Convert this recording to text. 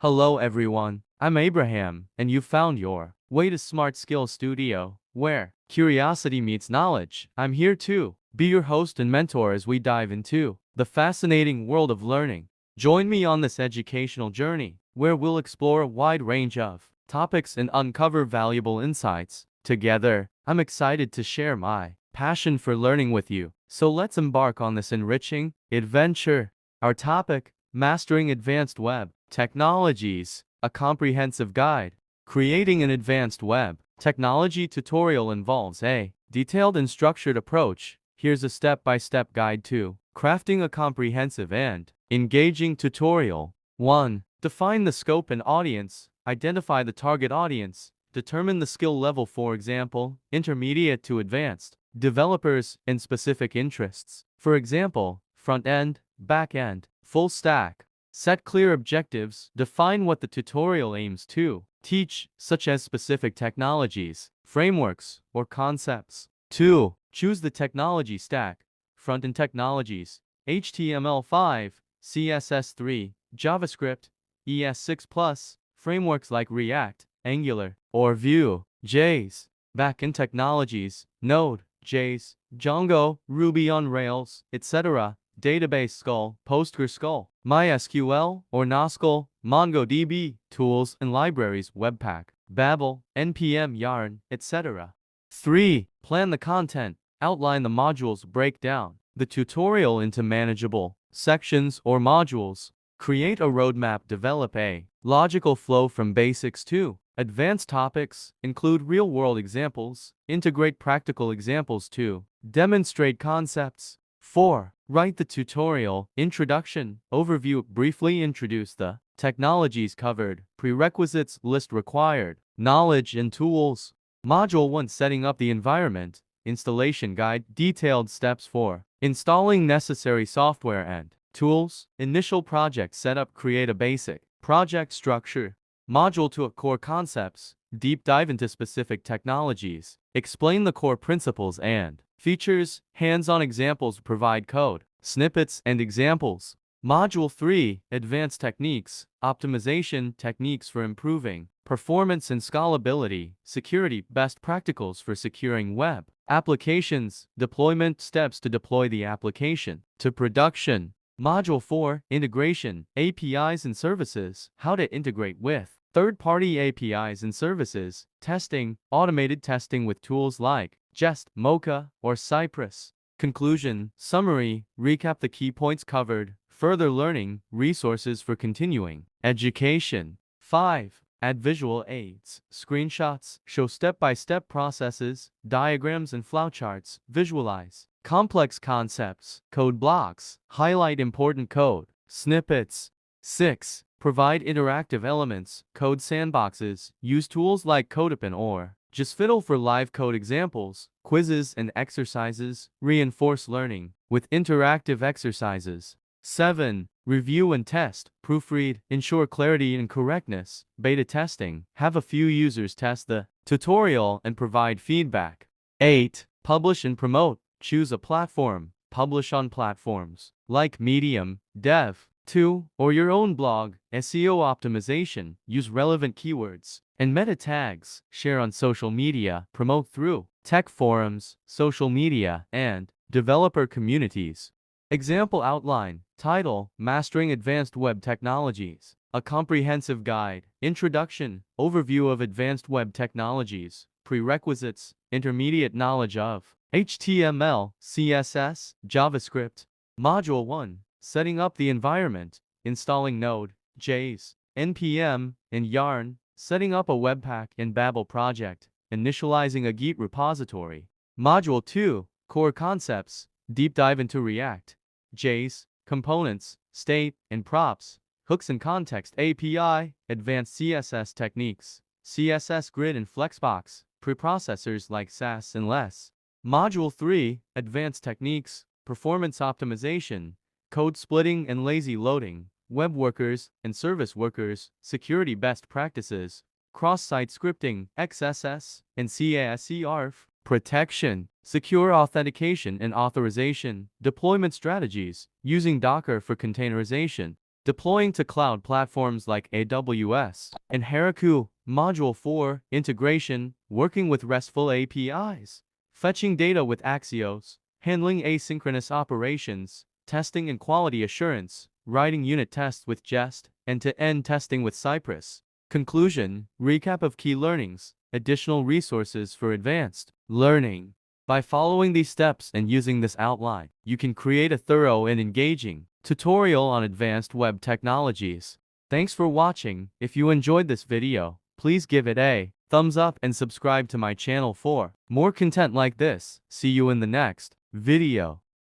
Hello everyone, I'm Abraham, and you found your way to Smart Skills Studio, where curiosity meets knowledge. I'm here to be your host and mentor as we dive into the fascinating world of learning. Join me on this educational journey, where we'll explore a wide range of topics and uncover valuable insights. Together, I'm excited to share my passion for learning with you. So let's embark on this enriching adventure. Our topic: Mastering Advanced Web Technologies, a comprehensive guide. Creating an advanced web technology tutorial involves a detailed and structured approach. Here's a step-by-step guide to crafting a comprehensive and engaging tutorial. 1. Define the scope and audience. Identify the target audience. Determine the skill level, for example, intermediate to advanced, developers, and specific interests. For example, front-end, back-end, full stack. Set clear objectives. Define what the tutorial aims to teach, such as specific technologies, frameworks, or concepts. 2. Choose the technology stack. Front-end technologies: HTML5, CSS3, JavaScript, ES6+, frameworks like React, Angular, or Vue.js. Back-end technologies: Node.js, Django, Ruby on Rails, etc. Database: Skull, PostgreSQL, MySQL, or Nosql, MongoDB. Tools and libraries: Webpack, Babel, NPM, Yarn, etc. 3. Plan the content. Outline the modules. Break down the tutorial into manageable sections or modules. Create a roadmap. Develop a logical flow from basics to advanced topics. Include real-world examples. Integrate practical examples to demonstrate concepts. 4. Write the tutorial. Introduction, overview. Briefly introduce the technologies covered. Prerequisites: list required knowledge and tools. Module 1: Setting up the environment. Installation guide. Detailed steps for installing necessary software and tools. Initial project setup. Create a basic project structure. Module 2: Core concepts. Deep dive into specific technologies. Explain the core principles and features. Hands-on examples. Provide code snippets and examples. Module 3: Advanced techniques. Optimization techniques for improving performance and scalability. Security: best practicals for securing web applications. Deployment steps to deploy the application to production. Module 4: Integration, APIs and services. How to integrate with third-party APIs and services. Testing, automated testing with tools like Jest, Mocha, or Cypress. Conclusion, summary, recap the key points covered. Further learning, resources for continuing education. 5. Add visual aids. Screenshots show step-by-step processes, diagrams and flowcharts. Visualize complex concepts. Code blocks highlight important code snippets. 6. Provide interactive elements. Code sandboxes. Use tools like Codepen or JustFiddle for live code examples. Quizzes and exercises reinforce learning with interactive exercises. 7. Review and test. Proofread. Ensure clarity and correctness. Beta testing. Have a few users test the tutorial and provide feedback. 8. Publish and promote. Choose a platform. Publish on platforms like Medium, Dev.to, or your own blog. SEO optimization. Use relevant keywords and meta tags. Share on social media. Promote through tech forums, social media, and developer communities. Example outline. Title: Mastering Advanced Web Technologies. A comprehensive guide. Introduction, overview of advanced web technologies. Prerequisites: intermediate knowledge of HTML, CSS, JavaScript. Module 1: Setting up the environment. Installing Node.js, NPM, and Yarn. Setting up a Webpack and Babel project. Initializing a Git repository. Module 2: Core concepts. Deep dive into React, JS, components, state, and props. Hooks and context API. Advanced CSS techniques. CSS Grid and Flexbox. Preprocessors like Sass and Less. Module 3: Advanced techniques. Performance optimization. Code splitting and lazy loading. Web workers and service workers. Security best practices. Cross-site scripting, XSS, and CASE/ARF. Protection, secure authentication and authorization. Deployment strategies. Using Docker for containerization. Deploying to cloud platforms like AWS and Heroku. Module 4. Integration, working with RESTful APIs. Fetching data with Axios. Handling asynchronous operations. Testing and quality assurance. Writing unit tests with Jest. End-to-end testing with Cypress. Conclusion, recap of key learnings. Additional resources for advanced learning. By following these steps and using this outline, you can create a thorough and engaging tutorial on advanced web technologies. Thanks for watching. If you enjoyed this video, please give it a thumbs up and subscribe to my channel for more content like this. See you in the next video.